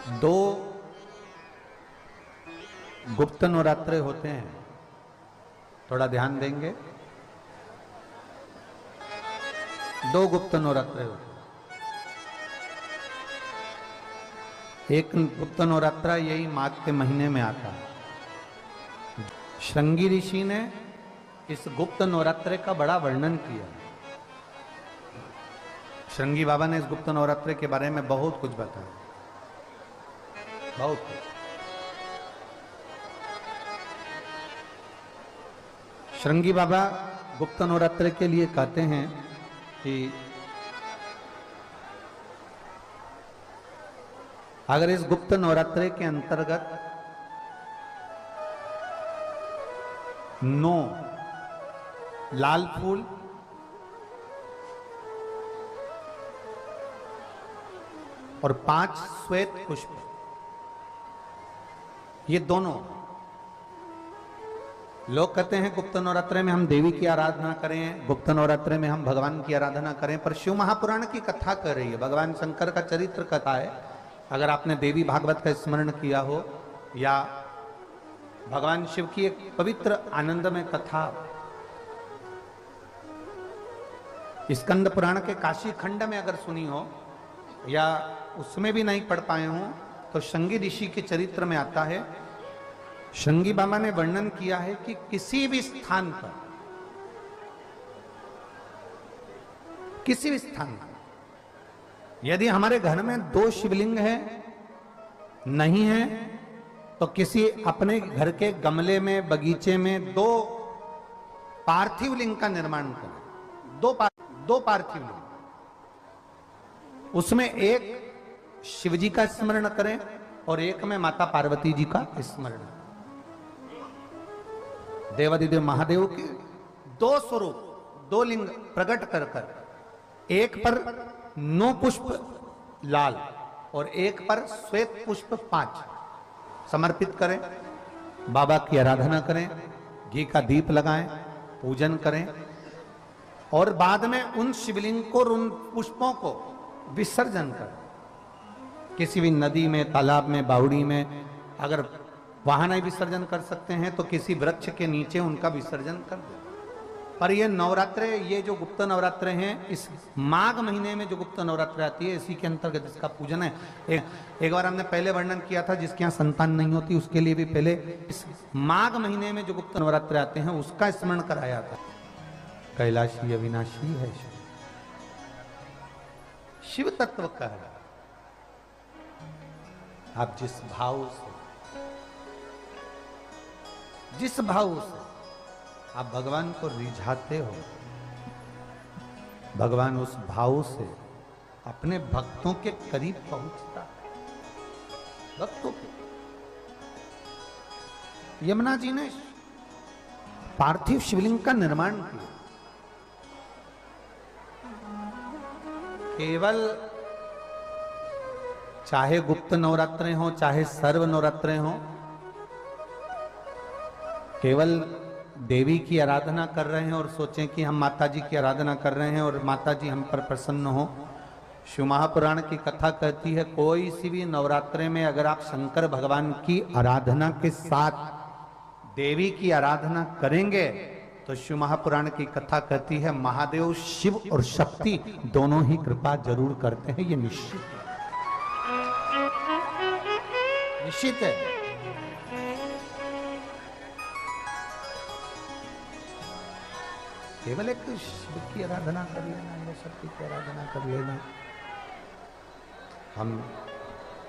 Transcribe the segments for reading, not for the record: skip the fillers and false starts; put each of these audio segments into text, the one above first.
दो गुप्त नवरात्रे होते हैं, थोड़ा ध्यान देंगे। दो गुप्त नवरात्रे होते हैं। एक गुप्त नवरात्रा यही माघ के महीने में आता है। श्रृंगी ऋषि ने इस गुप्त नवरात्रे का बड़ा वर्णन किया। श्रृंगी बाबा ने इस गुप्त नवरात्रे के बारे में बहुत कुछ बताया, बहुत कुछ। श्रृंगी बाबा गुप्त नवरात्रे के लिए कहते हैं कि अगर इस गुप्त नवरात्रे के अंतर्गत 9 लाल फूल और 5 श्वेत पुष्प, ये दोनों, लोग कहते हैं गुप्त नवरात्रे में हम देवी की आराधना करें, गुप्त नवरात्रे में हम भगवान की आराधना करें, पर शिव महापुराण की कथा कर रही है, भगवान शंकर का चरित्र कथा है। अगर आपने देवी भागवत का स्मरण किया हो या भगवान शिव की एक पवित्र आनंदमय कथा स्कंद पुराण के काशी खंड में अगर सुनी हो या उसमें भी नहीं पढ़ पाए हो तो श्रृंगी ऋषि के चरित्र में आता है। श्रृंगी बाबा ने वर्णन किया है कि किसी भी स्थान पर, किसी भी स्थान पर यदि हमारे घर में 2 शिवलिंग है, नहीं है, तो किसी अपने घर के गमले में, बगीचे में 2 पार्थिव लिंग का निर्माण करें। 2 पार्थिव लिंग, उसमें एक शिव जी का स्मरण करें और एक में माता पार्वती जी का स्मरण। देवादिदेव महादेव के 2 स्वरूप, 2 लिंग प्रकट कर कर, एक पर 9 पुष्प लाल और एक पर श्वेत पुष्प 5 समर्पित करें, बाबा की आराधना करें, घी का दीप लगाएं, पूजन करें और बाद में उन शिवलिंग को, उन पुष्पों को विसर्जन करें। किसी भी नदी में, तालाब में, बावड़ी में, अगर वहां नहीं विसर्जन कर सकते हैं तो किसी वृक्ष के नीचे उनका विसर्जन कर दें। पर ये नवरात्रे, ये जो गुप्त नवरात्रे हैं, इस माघ महीने में जो गुप्त नवरात्रे आती है, इसी के अंतर्गत इसका पूजन है। एक बार हमने पहले वर्णन किया था, जिसके यहाँ संतान नहीं होती उसके लिए भी पहले इस माघ महीने में जो गुप्त नवरात्रे आते हैं उसका स्मरण कराया था। कैलाशी अविनाशी है शिव, शिव तत्व का है। आप जिस भाव से, जिस भाव से आप भगवान को रिझाते हो, भगवान उस भाव से अपने भक्तों के करीब पहुंचता है। भक्तों के, यमुना जी ने पार्थिव शिवलिंग का निर्माण किया। केवल चाहे गुप्त नवरात्रे हो, चाहे सर्व नवरात्रे हो, केवल देवी की आराधना कर रहे हैं और सोचें कि हम माता जी की आराधना कर रहे हैं और माता जी हम पर प्रसन्न हो। शिव महापुराण की कथा कहती है, कोई सी भी नवरात्रे में अगर आप शंकर भगवान की आराधना के साथ देवी की आराधना करेंगे तो शिव महापुराण की कथा कहती है महादेव शिव और शक्ति दोनों ही कृपा जरूर करते हैं। ये निश्चित है, निश्चित है। केवल एक शिव की आराधना कर लेना या शक्ति की आराधना कर लेना, हम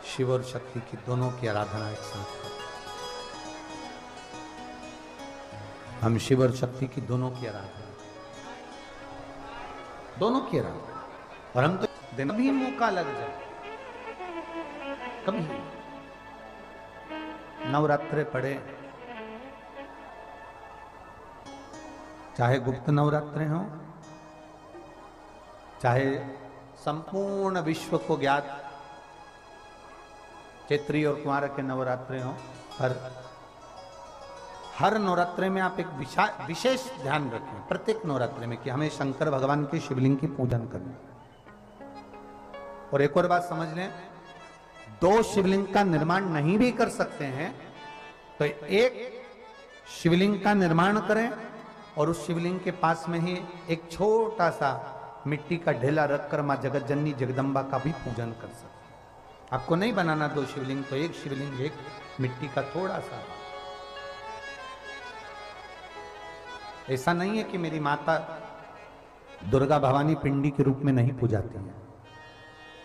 शिव और शक्ति की दोनों की आराधना एक साथ करें। हम शिव और शक्ति की दोनों की आराधना, दोनों की आराधना। और हम तो दिन भी मौका लग जाए, कभी नवरात्रे पड़े, चाहे गुप्त नवरात्रे हो, चाहे संपूर्ण विश्व को ज्ञात चैत्री और कुमार के नवरात्रे हो, हर नवरात्रे में आप एक विशेष ध्यान रखें, प्रत्येक नवरात्रे में, कि हमें शंकर भगवान के शिवलिंग की पूजन करनी। और एक और बात समझ लें, दो शिवलिंग का निर्माण नहीं भी कर सकते हैं तो एक शिवलिंग का निर्माण करें और उस शिवलिंग के पास में ही एक छोटा सा मिट्टी का ढेला रखकर मां जगत जननी जगदम्बा का भी पूजन कर सकते। आपको नहीं बनाना दो शिवलिंग, तो एक शिवलिंग एक मिट्टी का थोड़ा सा। ऐसा नहीं है कि मेरी माता दुर्गा भवानी पिंडी के रूप में नहीं पूजाती है।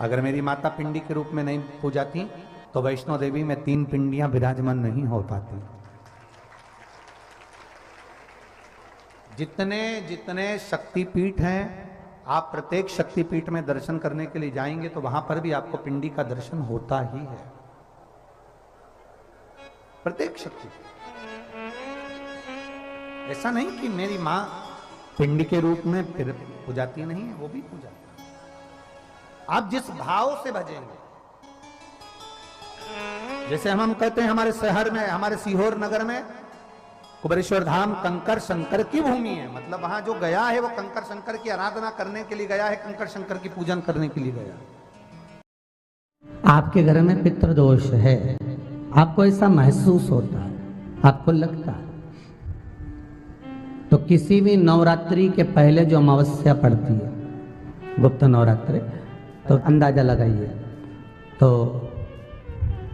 अगर मेरी माता पिंडी के रूप में नहीं पूजाती तो वैष्णो देवी में 3 पिंडियां विराजमान नहीं हो पाती। जितने जितने शक्तिपीठ हैं, आप प्रत्येक शक्तिपीठ में दर्शन करने के लिए जाएंगे तो वहां पर भी आपको पिंडी का दर्शन होता ही है। प्रत्येक शक्तिपीठ। ऐसा नहीं कि मेरी मां पिंडी के रूप में फिर पूजाती नहीं है, वो भी पूजाती है। आप जिस भाव से भजेंगे, जैसे हम कहते हैं हमारे शहर में, हमारे सीहोर नगर में कुबेरेश्वर धाम कंकर शंकर की भूमि है। मतलब वहां जो गया है वो कंकर शंकर की आराधना करने के लिए गया है, कंकर शंकर की पूजन करने के लिए गया। आपके घर में पितृदोष है, आपको ऐसा महसूस होता है, आपको लगता है, तो किसी भी नवरात्रि के पहले जो अमावस्या पड़ती है, गुप्त नवरात्रि, तो अंदाजा लगाइए। तो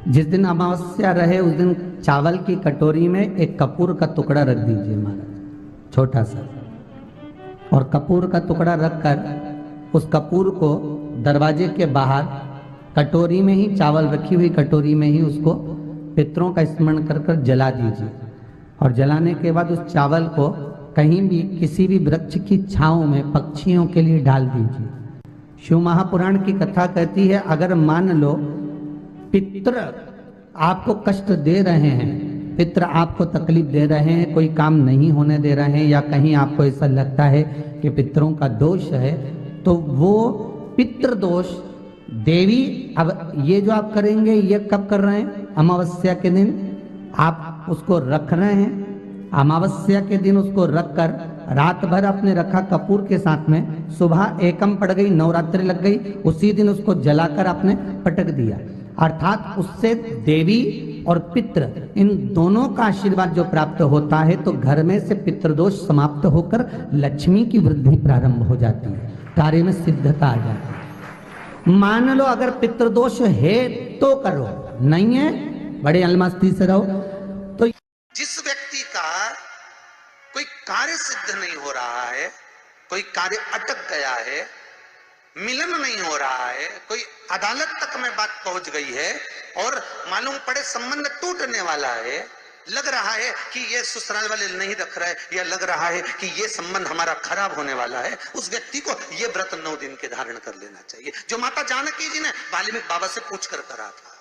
जिस दिन अमावस्या रहे उस दिन चावल की कटोरी में एक कपूर का टुकड़ा रख दीजिए महाराज, छोटा सा। और कपूर का टुकड़ा रखकर उस कपूर को दरवाजे के बाहर कटोरी में ही, चावल रखी हुई कटोरी में ही उसको पितरों का स्मरण कर कर जला दीजिए। और जलाने के बाद उस चावल को कहीं भी किसी भी वृक्ष की छांव में पक्षियों के लिए डाल दीजिए। शिव महापुराण की कथा कहती है, अगर मान लो पितृ आपको कष्ट दे रहे हैं, पितृ आपको तकलीफ दे रहे हैं, कोई काम नहीं होने दे रहे हैं, या कहीं आपको ऐसा लगता है कि पितरों का दोष है, तो वो पितृदोष देवी, अब ये जो आप करेंगे ये कब कर रहे हैं? अमावस्या के दिन आप उसको रख रहे हैं। अमावस्या के दिन उसको रखकर रात भर आपने रखा कपूर के साथ में, सुबह एकम पड़ गई, नवरात्रि लग गई, उसी दिन उसको जलाकर आपने पटक दिया। अर्थात उससे देवी और पितृ इन दोनों का आशीर्वाद जो प्राप्त होता है, तो घर में से पितृदोष समाप्त होकर लक्ष्मी की वृद्धि प्रारंभ हो जाती है, कार्य में सिद्धता आ जाती है। मान लो अगर पितृदोष है तो करो, नहीं है बड़े अलमस्ती से रहो। तो जिस व्यक्ति का कोई कार्य सिद्ध नहीं हो रहा है, कोई कार्य अटक गया है, मिलन नहीं हो रहा है, कोई अदालत तक में बात पहुंच गई है और मालूम पड़े संबंध टूटने वाला है, लग रहा है कि ये ससुराल वाले नहीं रख रहा है, या लग रहा है कि ये संबंध हमारा खराब होने वाला है, उस व्यक्ति को ये व्रत 9 दिन के धारण कर लेना चाहिए, जो माता जानकी जी ने वाल्मीकि बाबा से पूछ कर करा था,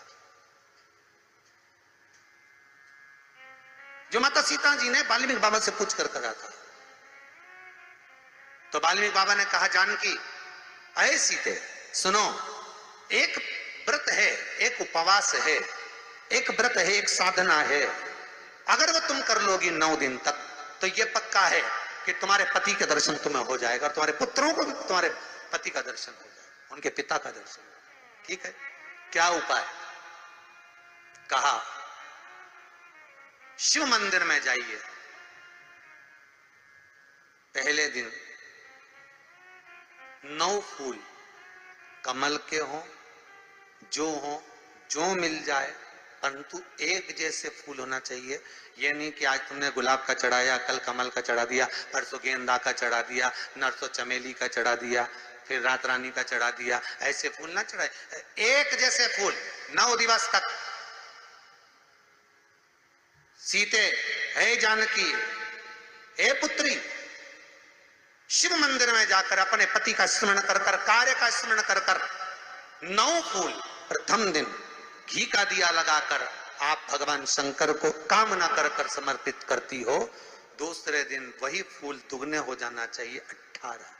जो माता सीता जी ने वाल्मीकि बाबा से पूछ कर करा था। तो वाल्मीकि बाबा ने कहा, जानकी अये सीते सुनो, एक व्रत है, एक उपवास है, एक व्रत है, एक साधना है, अगर वो तुम कर लोगी 9 दिन तक तो ये पक्का है कि तुम्हारे पति के दर्शन तुम्हें हो जाएगा और तुम्हारे पुत्रों को भी तुम्हारे पति का दर्शन हो जाएगा, उनके पिता का दर्शन। ठीक है, क्या उपाय? कहा शिव मंदिर में जाइए, पहले दिन 9 फूल कमल के हों, जो मिल जाए, परंतु एक जैसे फूल होना चाहिए। ये नहीं कि आज तुमने गुलाब का चढ़ाया, कल कमल का चढ़ा दिया, परसों गेंदा का चढ़ा दिया, नरसों चमेली का चढ़ा दिया, फिर रात रानी का चढ़ा दिया, ऐसे फूल ना चढ़ाए। एक जैसे फूल 9 दिवस तक। सीते हे जानकी, हे पुत्री, शिव मंदिर में जाकर अपने पति का स्मरण कर कर, कार्य का स्मरण कर कर 9 फूल प्रथम दिन घी का दिया लगाकर आप भगवान शंकर को कामना कर कर समर्पित करती हो। दूसरे दिन वही फूल दुगने हो जाना चाहिए, 18।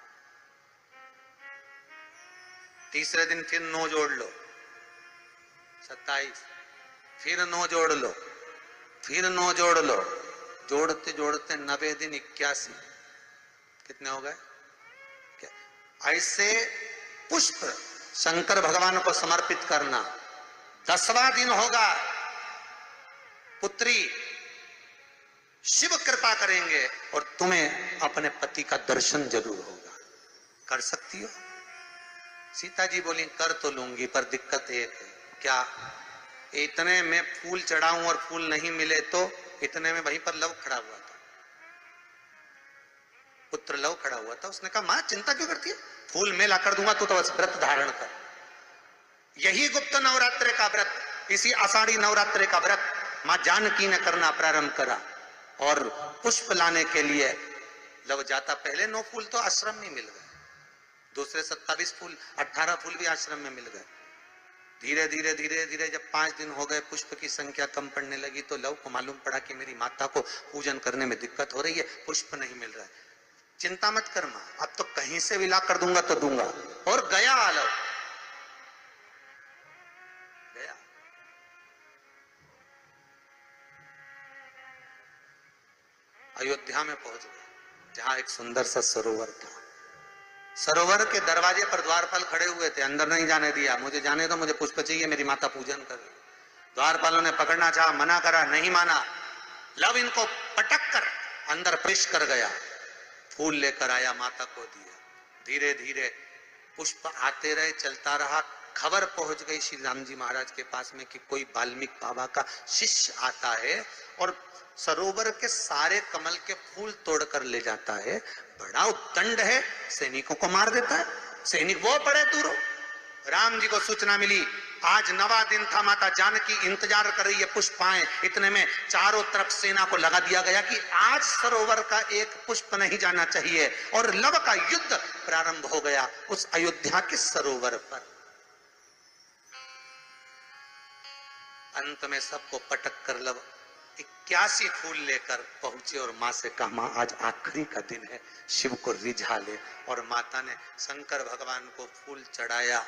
तीसरे दिन फिर 9 जोड़ लो, 27, फिर 9 जोड़ लो, फिर 9 जोड़ लो, जोड़ते जोड़ते 90 दिन 81, कितने हो गए? ऐसे पुष्प शंकर भगवान को समर्पित करना 10वां दिन होगा, पुत्री शिव कृपा करेंगे और तुम्हें अपने पति का दर्शन जरूर होगा। कर सकती हो? सीता जी बोली कर तो लूंगी, पर दिक्कत एक है। क्या? इतने में फूल चढ़ाऊं और फूल नहीं मिले तो? इतने में वहीं पर लव खड़ा हुआ था, पुत्र लव खड़ा हुआ था। उसने कहा मां चिंता क्यों करती है, फूल मैं ला कर दूंगा, तू तो बस व्रत धारण कर। यही गुप्त नवरात्रे का व्रत, इसी आषाढ़ी नवरात्रे का व्रत मां जानकी ने करना प्रारंभ करा। और पुष्प लाने के लिए लव जाता। पहले 9 फूल तो आश्रम में मिल गए, दूसरे 27 फूल, 18 फूल भी आश्रम में मिल गए। धीरे धीरे धीरे धीरे जब 5 दिन हो गए, पुष्प की संख्या कम पड़ने लगी, तो लव को मालूम पड़ा कि मेरी माता को पूजन करने में दिक्कत हो रही है, पुष्प नहीं मिल रहा है। चिंता मत कर मां, अब तो कहीं से भी ला कर दूंगा तो दूंगा। और गया लव, गया। अयोध्या में पहुंच गए, जहां एक सुंदर सा सरोवर था। सरोवर के दरवाजे पर द्वारपाल खड़े हुए थे, अंदर नहीं जाने दिया। मुझे जाने दो, मुझे पुष्प चाहिए, मेरी माता पूजन कर रही। द्वारपालों ने पकड़ना चाहा, मना करा, नहीं माना। लव इनको पटक कर अंदर प्रवेश कर गया, फूल लेकर आया, माता को दिया। धीरे धीरे पुष्प आते रहे, चलता रहा। खबर पहुंच गई श्री राम जी महाराज के पास में कि कोई वाल्मीकि बाबा का शिष्य आता है और सरोवर के सारे कमल के फूल तोड़कर ले जाता है। बड़ा उद्दंड है, सैनिकों को मार देता है। सैनिक वो पड़े दूर। राम जी को सूचना मिली, आज 9वां दिन था, माता जानकी इंतजार कर रही है पुष्प आए। इतने में चारों तरफ सेना को लगा दिया गया कि आज सरोवर का एक पुष्प नहीं जाना चाहिए। और लव का युद्ध प्रारंभ हो गया उस अयोध्या के सरोवर पर। अंत में सबको पटक कर लव 81 फूल लेकर पहुंचे और मां से कहा, मां आज आखिरी का दिन है, शिव को रिझा ले। और माता ने शंकर भगवान को फूल चढ़ाया।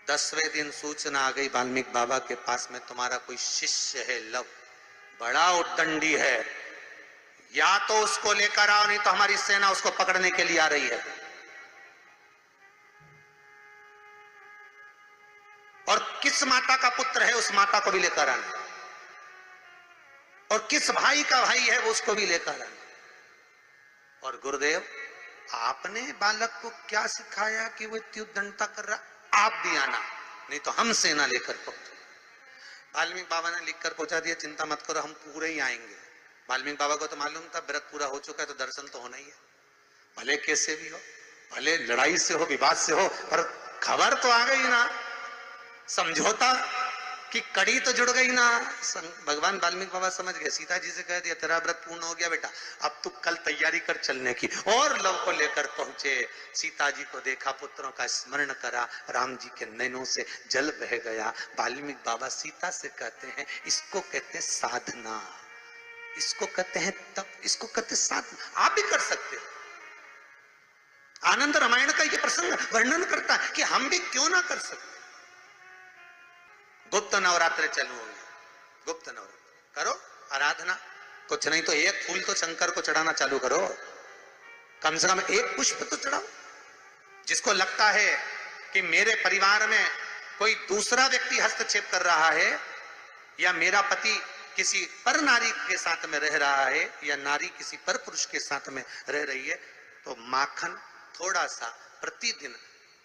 10वें दिन सूचना आ गई वाल्मीकि बाबा के पास में, तुम्हारा कोई शिष्य है लव, बड़ा उद्दंडी है, या तो उसको लेकर आओ, नहीं तो हमारी सेना उसको पकड़ने के लिए आ रही है। और किस माता का पुत्र है उस माता को भी लेकर आना, और किस भाई का भाई है वो उसको भी लेकर आना। और गुरुदेव आपने बालक को क्या सिखाया कि वो इतनी उद्दंडता कर रहा, आप भी आना, नहीं तो हम सेना लेकर पहुंचे। वाल्मीकि बाबा ने लिखकर पहुंचा दिया, चिंता मत करो, हम पूरे ही आएंगे। वाल्मीकि बाबा को तो मालूम था व्रत पूरा हो चुका है तो दर्शन तो होना ही है, भले कैसे भी हो, भले लड़ाई से हो, विवाद से हो, पर खबर तो आ गई ना, समझौता कि कड़ी तो जुड़ गई ना। भगवान वाल्मीकि बाबा समझ गए, सीता जी से कह दिया तेरा व्रत पूर्ण हो गया बेटा, अब तू कल तैयारी कर चलने की। और लव को लेकर पहुंचे, सीता जी को देखा, पुत्रों का स्मरण करा, राम जी के नैनों से जल बह गया। वाल्मीकि बाबा सीता से कहते हैं, इसको कहते हैं साधना, इसको कहते हैं तप, इसको कहते हैं साधना। आप भी कर सकते हो। आनंद रामायण का ये प्रसंग वर्णन करता है कि हम भी क्यों ना कर सकते। गुप्त नवरात्र चालू हो गया, गुप्त नवरात्र करो, आराधना, कुछ नहीं तो एक फूल तो शंकर को चढ़ाना चालू करो, कम से कम एक पुष्प तो चढ़ाओ। जिसको लगता है कि मेरे परिवार में कोई दूसरा व्यक्ति हस्तक्षेप कर रहा है, या मेरा पति किसी पर नारी के साथ में रह रहा है, या नारी किसी पर पुरुष के साथ में रह रही है, तो माखन थोड़ा सा प्रतिदिन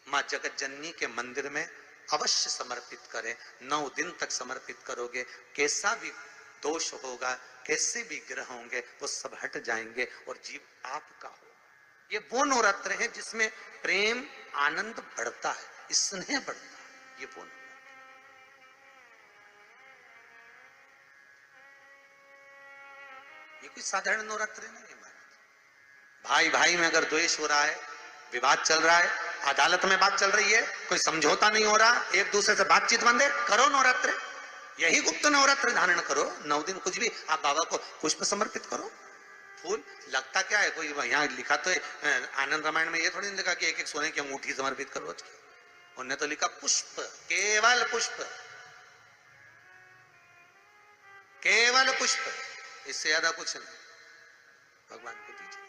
मां जगत जननी के मंदिर में अवश्य समर्पित करें। 9 दिन तक समर्पित करोगे, कैसा भी दोष होगा, कैसे भी ग्रह होंगे, वो सब हट जाएंगे और जीव आपका हो। ये वो नवरात्र है जिसमें प्रेम आनंद बढ़ता है, स्नेह बढ़ता है। ये वो नवरात्र, ये कोई साधारण नवरात्र नहीं है। भाई भाई में अगर द्वेष हो रहा है, विवाद चल रहा है, अदालत में बात चल रही है, कोई समझौता नहीं हो रहा, एक दूसरे से बातचीत बंद है, करो नवरात्र, यही गुप्त नवरात्र धारण करो। 9 दिन कुछ भी, आप बाबा को पुष्प समर्पित करो, फूल। लगता क्या है, कोई यहाँ लिखा तो आनंद रामायण में ये थोड़ी नहीं लिखा कि एक एक सोने की अंगूठी समर्पित करो। उन्होंने तो लिखा पुष्प, केवल पुष्प, केवल पुष्प, इससे ज्यादा कुछ नहीं। भगवान को दीजिए।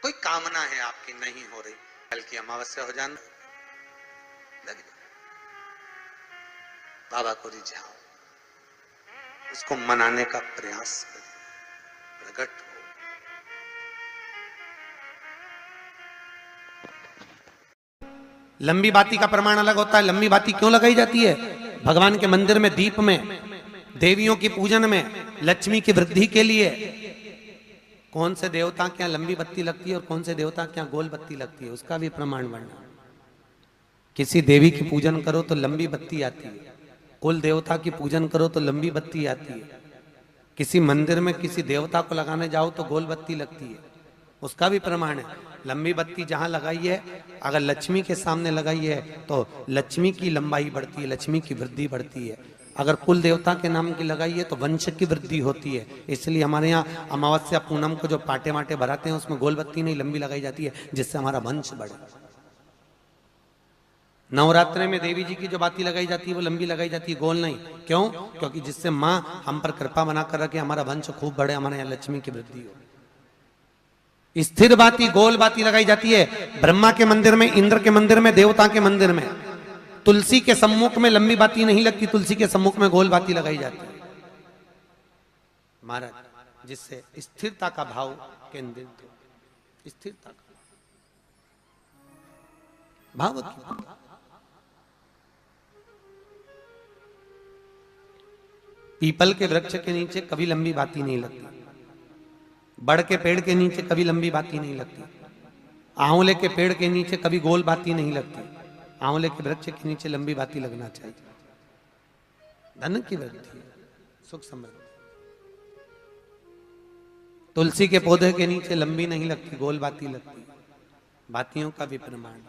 कोई कामना है आपकी नहीं हो रही, कल की अमावस्या हो जाना, लग जाए। बाबा को रिझाओ, उसको मनाने का प्रयास करो, प्रकट हो। लंबी बाती का प्रमाण अलग होता है। लंबी बाती क्यों लगाई जाती है? भगवान के मंदिर में दीप में, देवियों की पूजन में, लक्ष्मी की वृद्धि के लिए। कौन से देवता के यहाँ लंबी बत्ती लगती है और कौन से देवता के यहाँ गोल बत्ती लगती है, उसका भी प्रमाण बनना। किसी देवी की पूजन करो तो लंबी बत्ती आती है, कुल देवता की पूजन करो तो लंबी बत्ती आती है। किसी मंदिर में किसी देवता को लगाने जाओ तो गोल बत्ती लगती है, उसका भी प्रमाण है। लंबी बत्ती जहां लगाई है, अगर लक्ष्मी के सामने लगाई है तो लक्ष्मी की लंबाई बढ़ती है, लक्ष्मी की वृद्धि बढ़ती है। अगर कुल देवता के नाम की लगाई है तो वंश की वृद्धि होती है। इसलिए हमारे यहाँ अमावस्या पूनम को जो पाटे माटे भराते हैं उसमें गोल बत्ती नहीं लंबी लगाई जाती है, जिससे हमारा वंश बढ़े। नवरात्रि में देवी जी की जो बाती लगाई जाती है वो लंबी लगाई जाती है, गोल नहीं। क्यों? क्योंकि जिससे माँ हम पर कृपा बनाकर रखे, हमारा वंश खूब बढ़े, हमारे यहाँ लक्ष्मी की वृद्धि हो। स्थिर बाती, गोल बाती लगाई जाती है ब्रह्मा के मंदिर में, इंद्र के मंदिर में, देवता के मंदिर में। तुलसी के सम्मुख में लंबी बाती नहीं लगती, तुलसी के सम्मुख में गोल बाती लगाई जाती है महाराज, जिससे स्थिरता का भाव केंद्रित हो। स्थिरता का भाव की पीपल के वृक्ष के नीचे कभी लंबी बाती नहीं लगती, बड़ के पेड़ के नीचे कभी लंबी बाती नहीं लगती, आंवले के पेड़ के नीचे कभी गोल बाती नहीं लगती। आंवले के वृक्ष के नीचे लंबी बाती लगना चाहिए। धन की वृद्धि, सुख समृद्धि। तुलसी के पौधे के नीचे लंबी नहीं लगती, गोल बाती लगती। बातियों का भी प्रमाण।